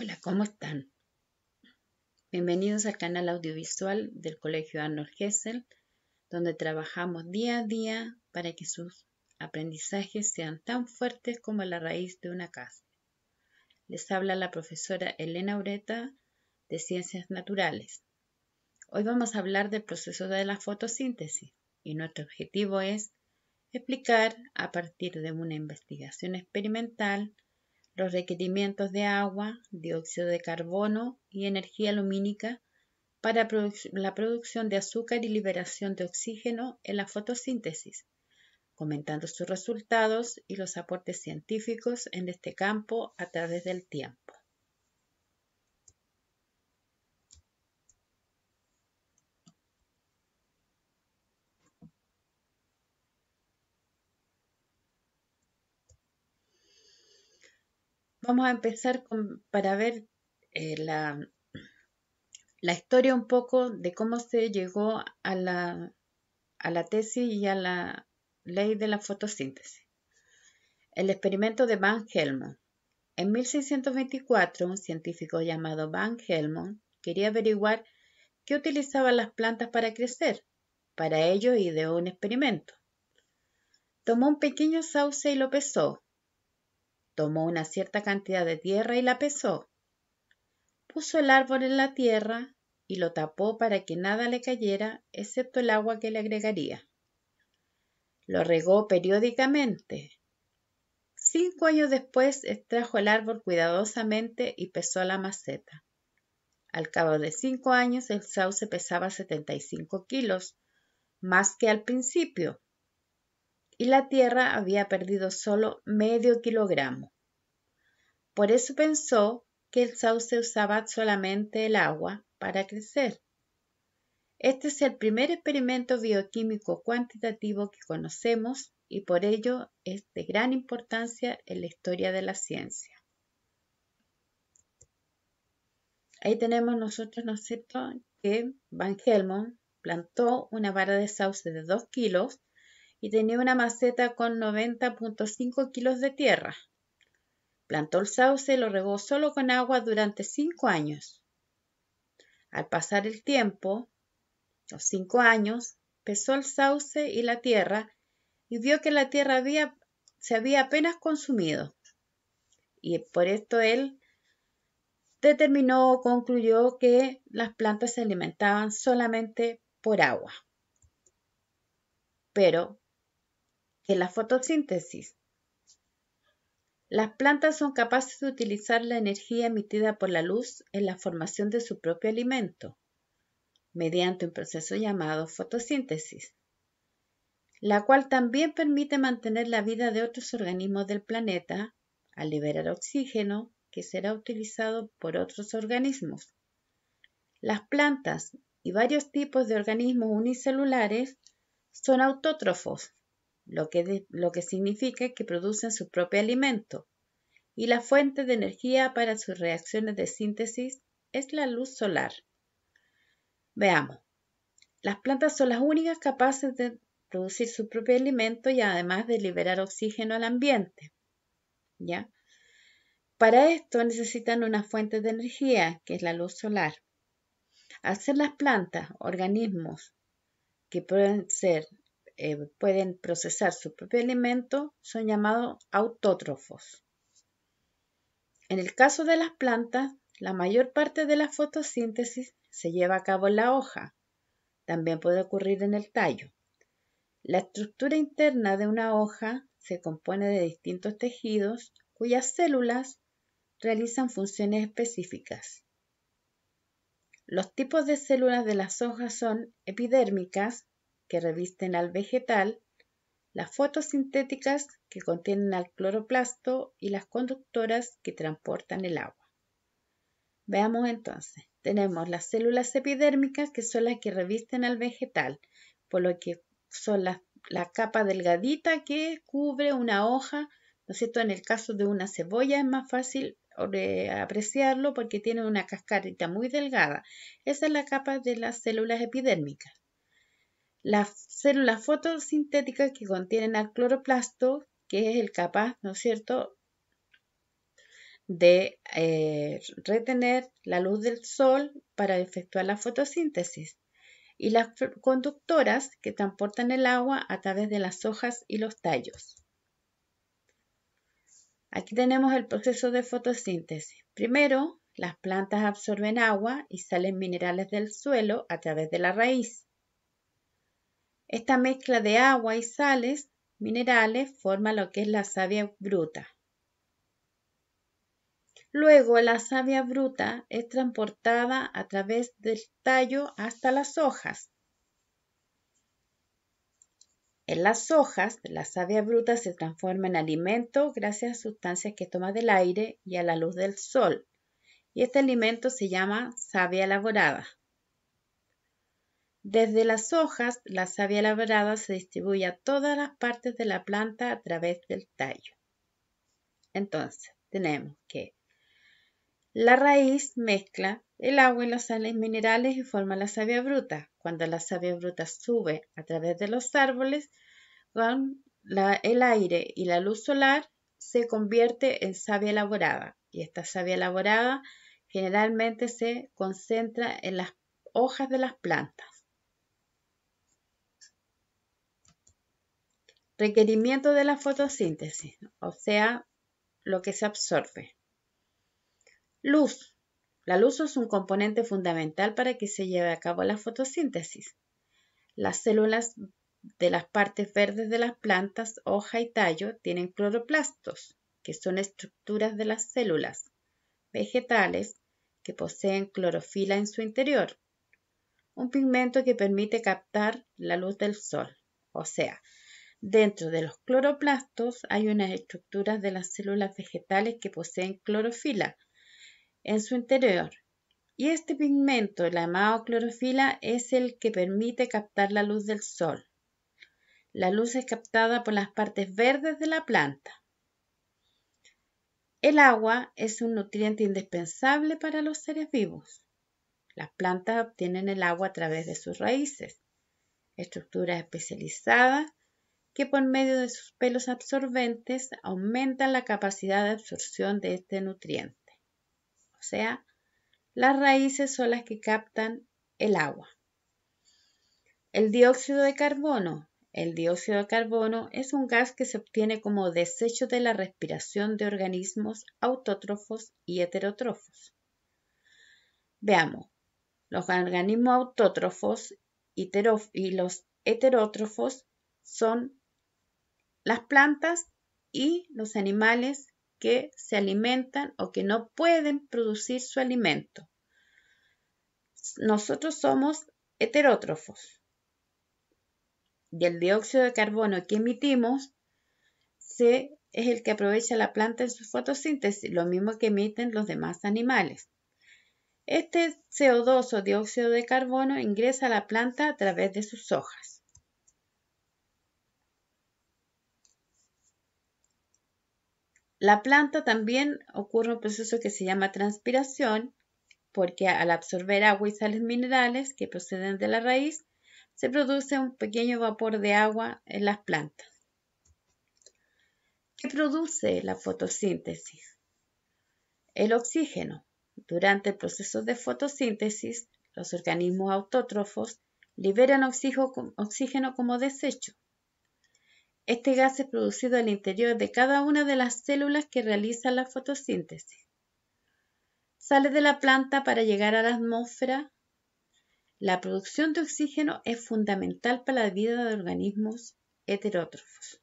Hola, ¿cómo están? Bienvenidos al canal audiovisual del Colegio Arnold Gesell, donde trabajamos día a día para que sus aprendizajes sean tan fuertes como la raíz de una casa. Les habla la profesora Elena Ureta de Ciencias Naturales. Hoy vamos a hablar del proceso de la fotosíntesis y nuestro objetivo es explicar a partir de una investigación experimental los requerimientos de agua, dióxido de carbono y energía lumínica para la producción de azúcar y liberación de oxígeno en la fotosíntesis, comentando sus resultados y los aportes científicos en este campo a través del tiempo. Vamos a empezar para ver la historia un poco de cómo se llegó a la tesis y a la ley de la fotosíntesis. El experimento de Van Helmont. En 1624, un científico llamado Van Helmont quería averiguar qué utilizaban las plantas para crecer. Para ello ideó un experimento. Tomó un pequeño sauce y lo pesó. Tomó una cierta cantidad de tierra y la pesó. Puso el árbol en la tierra y lo tapó para que nada le cayera excepto el agua que le agregaría. Lo regó periódicamente. 5 años después extrajo el árbol cuidadosamente y pesó la maceta. Al cabo de 5 años el sauce pesaba 75 kilos, más que al principio, y la tierra había perdido solo medio kilogramo. Por eso pensó que el sauce usaba solamente el agua para crecer. Este es el primer experimento bioquímico cuantitativo que conocemos y por ello es de gran importancia en la historia de la ciencia. Ahí tenemos nosotros, ¿no es cierto?, que Van Helmont plantó una vara de sauce de 2 kilos y tenía una maceta con 90.5 kilos de tierra. Plantó el sauce y lo regó solo con agua durante 5 años. Al pasar el tiempo, los 5 años, pesó el sauce y la tierra y vio que la tierra se había apenas consumido. Y por esto él determinó o concluyó que las plantas se alimentaban solamente por agua. Pero, ¿qué es la fotosíntesis? Las plantas son capaces de utilizar la energía emitida por la luz en la formación de su propio alimento, mediante un proceso llamado fotosíntesis, la cual también permite mantener la vida de otros organismos del planeta al liberar oxígeno que será utilizado por otros organismos. Las plantas y varios tipos de organismos unicelulares son autótrofos, lo que significa que producen su propio alimento, y la fuente de energía para sus reacciones de síntesis es la luz solar. Veamos, las plantas son las únicas capaces de producir su propio alimento y además de liberar oxígeno al ambiente, ¿ya? Para esto necesitan una fuente de energía, que es la luz solar. Al ser las plantas organismos que pueden procesar su propio alimento, son llamados autótrofos. En el caso de las plantas, la mayor parte de la fotosíntesis se lleva a cabo en la hoja. También puede ocurrir en el tallo. La estructura interna de una hoja se compone de distintos tejidos cuyas células realizan funciones específicas. Los tipos de células de las hojas son epidérmicas, que revisten al vegetal, las fotosintéticas, que contienen al cloroplasto, y las conductoras, que transportan el agua. Veamos entonces, tenemos las células epidérmicas, que son las que revisten al vegetal, por lo que son la capa delgadita que cubre una hoja, ¿no es cierto? En el caso de una cebolla es más fácil apreciarlo porque tiene una cascarita muy delgada. Esa es la capa de las células epidérmicas. Las células fotosintéticas, que contienen al cloroplasto, que es el capaz, ¿no es cierto?, de retener la luz del sol para efectuar la fotosíntesis, y las conductoras que transportan el agua a través de las hojas y los tallos. Aquí tenemos el proceso de fotosíntesis. Primero, las plantas absorben agua y sales minerales del suelo a través de la raíz. Esta mezcla de agua y sales minerales forma lo que es la savia bruta. Luego, la savia bruta es transportada a través del tallo hasta las hojas. En las hojas, la savia bruta se transforma en alimento gracias a sustancias que toma del aire y a la luz del sol. Y este alimento se llama savia elaborada. Desde las hojas, la savia elaborada se distribuye a todas las partes de la planta a través del tallo. Entonces, tenemos que la raíz mezcla el agua y las sales minerales y forma la savia bruta. Cuando la savia bruta sube a través de los árboles, con el aire y la luz solar se convierte en savia elaborada. Y esta savia elaborada generalmente se concentra en las hojas de las plantas. Requerimiento de la fotosíntesis, o sea, lo que se absorbe. Luz. La luz es un componente fundamental para que se lleve a cabo la fotosíntesis. Las células de las partes verdes de las plantas, hoja y tallo, tienen cloroplastos, que son estructuras de las células vegetales que poseen clorofila en su interior, un pigmento que permite captar la luz del sol. O sea, dentro de los cloroplastos hay unas estructuras de las células vegetales que poseen clorofila en su interior. Y este pigmento, llamado clorofila, es el que permite captar la luz del sol. La luz es captada por las partes verdes de la planta. El agua es un nutriente indispensable para los seres vivos. Las plantas obtienen el agua a través de sus raíces, estructuras especializadas que por medio de sus pelos absorbentes aumentan la capacidad de absorción de este nutriente. O sea, las raíces son las que captan el agua. El dióxido de carbono. El dióxido de carbono es un gas que se obtiene como desecho de la respiración de organismos autótrofos y heterótrofos. Veamos, los organismos autótrofos y los heterótrofos son las plantas y los animales que se alimentan o que no pueden producir su alimento. Nosotros somos heterótrofos. Y el dióxido de carbono que emitimos es el que aprovecha la planta en su fotosíntesis, lo mismo que emiten los demás animales. Este CO2 o dióxido de carbono ingresa a la planta a través de sus hojas. La planta también ocurre un proceso que se llama transpiración, porque al absorber agua y sales minerales que proceden de la raíz, se produce un pequeño vapor de agua en las plantas. ¿Qué produce la fotosíntesis? El oxígeno. Durante el proceso de fotosíntesis, los organismos autótrofos liberan oxígeno como desecho. Este gas es producido al interior de cada una de las células que realizan la fotosíntesis. Sale de la planta para llegar a la atmósfera. La producción de oxígeno es fundamental para la vida de organismos heterótrofos.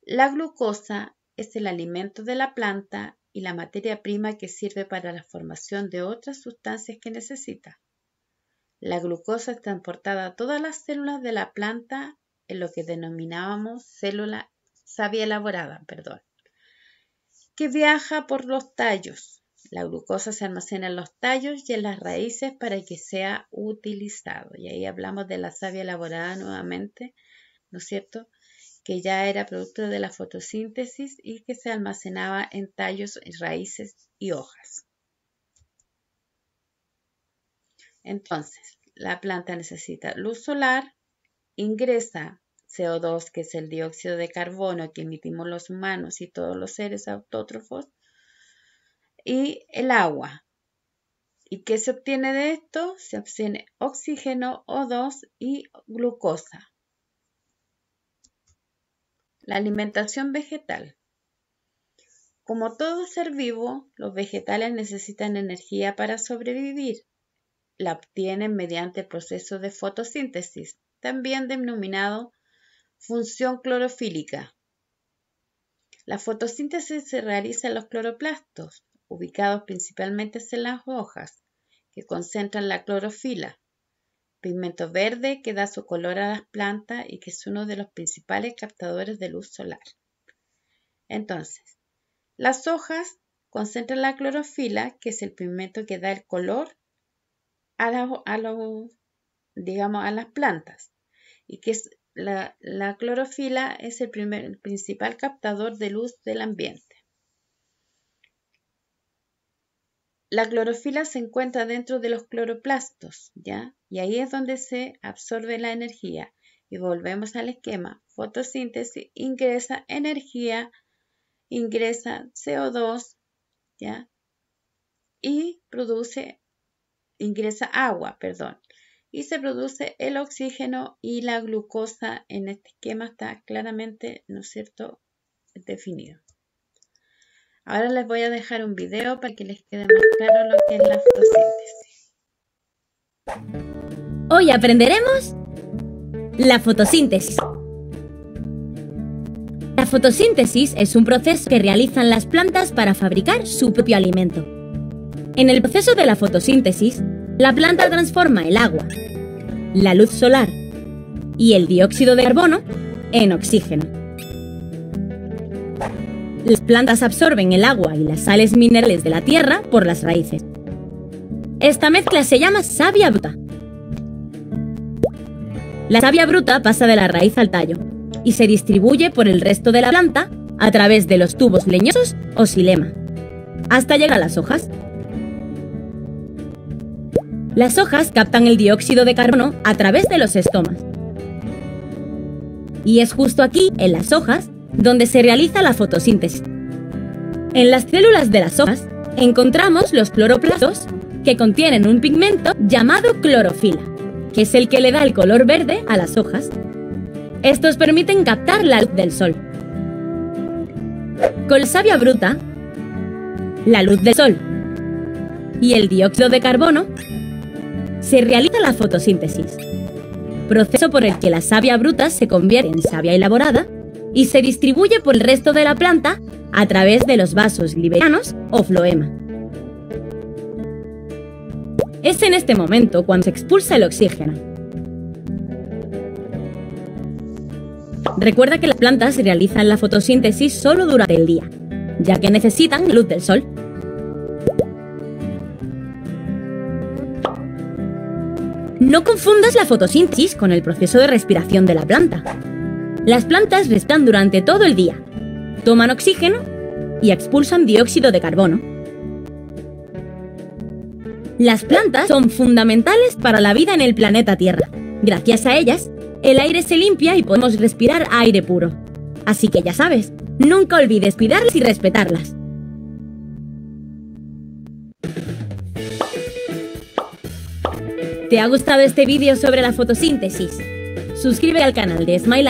La glucosa es el alimento de la planta y la materia prima que sirve para la formación de otras sustancias que necesita. La glucosa es transportada a todas las células de la planta en lo que denominábamos célula savia elaborada, que viaja por los tallos. La glucosa se almacena en los tallos y en las raíces para que sea utilizado. Y ahí hablamos de la savia elaborada nuevamente, ¿no es cierto?, que ya era producto de la fotosíntesis y que se almacenaba en tallos, raíces y hojas. Entonces, la planta necesita luz solar, ingresa CO2, que es el dióxido de carbono que emitimos los humanos y todos los seres autótrofos, y el agua. ¿Y qué se obtiene de esto? Se obtiene oxígeno, O2 y glucosa. La alimentación vegetal. Como todo ser vivo, los vegetales necesitan energía para sobrevivir. La obtienen mediante el proceso de fotosíntesis, también denominado función clorofílica. La fotosíntesis se realiza en los cloroplastos, ubicados principalmente en las hojas, que concentran la clorofila, pigmento verde que da su color a las plantas y que es uno de los principales captadores de luz solar. Entonces, las hojas concentran la clorofila, que es el pigmento que da el color a las plantas, y que es la clorofila es el principal captador de luz del ambiente. La clorofila se encuentra dentro de los cloroplastos, ¿ya? Y ahí es donde se absorbe la energía. Y volvemos al esquema. Fotosíntesis ingresa energía, ingresa CO2, ¿ya? Y ingresa agua, y se produce el oxígeno y la glucosa. En este esquema está claramente, ¿no es cierto?, definido. Ahora les voy a dejar un video para que les quede más claro lo que es la fotosíntesis. Hoy aprenderemos la fotosíntesis. La fotosíntesis es un proceso que realizan las plantas para fabricar su propio alimento. En el proceso de la fotosíntesis, la planta transforma el agua, la luz solar y el dióxido de carbono en oxígeno. Las plantas absorben el agua y las sales minerales de la tierra por las raíces. Esta mezcla se llama savia bruta. La savia bruta pasa de la raíz al tallo y se distribuye por el resto de la planta a través de los tubos leñosos o xilema, hasta llegar a las hojas. Las hojas captan el dióxido de carbono a través de los estomas. Y es justo aquí, en las hojas, donde se realiza la fotosíntesis. En las células de las hojas encontramos los cloroplastos, que contienen un pigmento llamado clorofila, que es el que le da el color verde a las hojas. Estos permiten captar la luz del sol. Con la savia bruta, la luz del sol y el dióxido de carbono, se realiza la fotosíntesis, proceso por el que la savia bruta se convierte en savia elaborada y se distribuye por el resto de la planta a través de los vasos liberianos o floema. Es en este momento cuando se expulsa el oxígeno. Recuerda que las plantas realizan la fotosíntesis solo durante el día, ya que necesitan luz del sol. No confundas la fotosíntesis con el proceso de respiración de la planta. Las plantas respiran durante todo el día, toman oxígeno y expulsan dióxido de carbono. Las plantas son fundamentales para la vida en el planeta Tierra. Gracias a ellas, el aire se limpia y podemos respirar aire puro. Así que ya sabes, nunca olvides cuidarlas y respetarlas. ¿Te ha gustado este vídeo sobre la fotosíntesis? Suscríbete al canal de Smile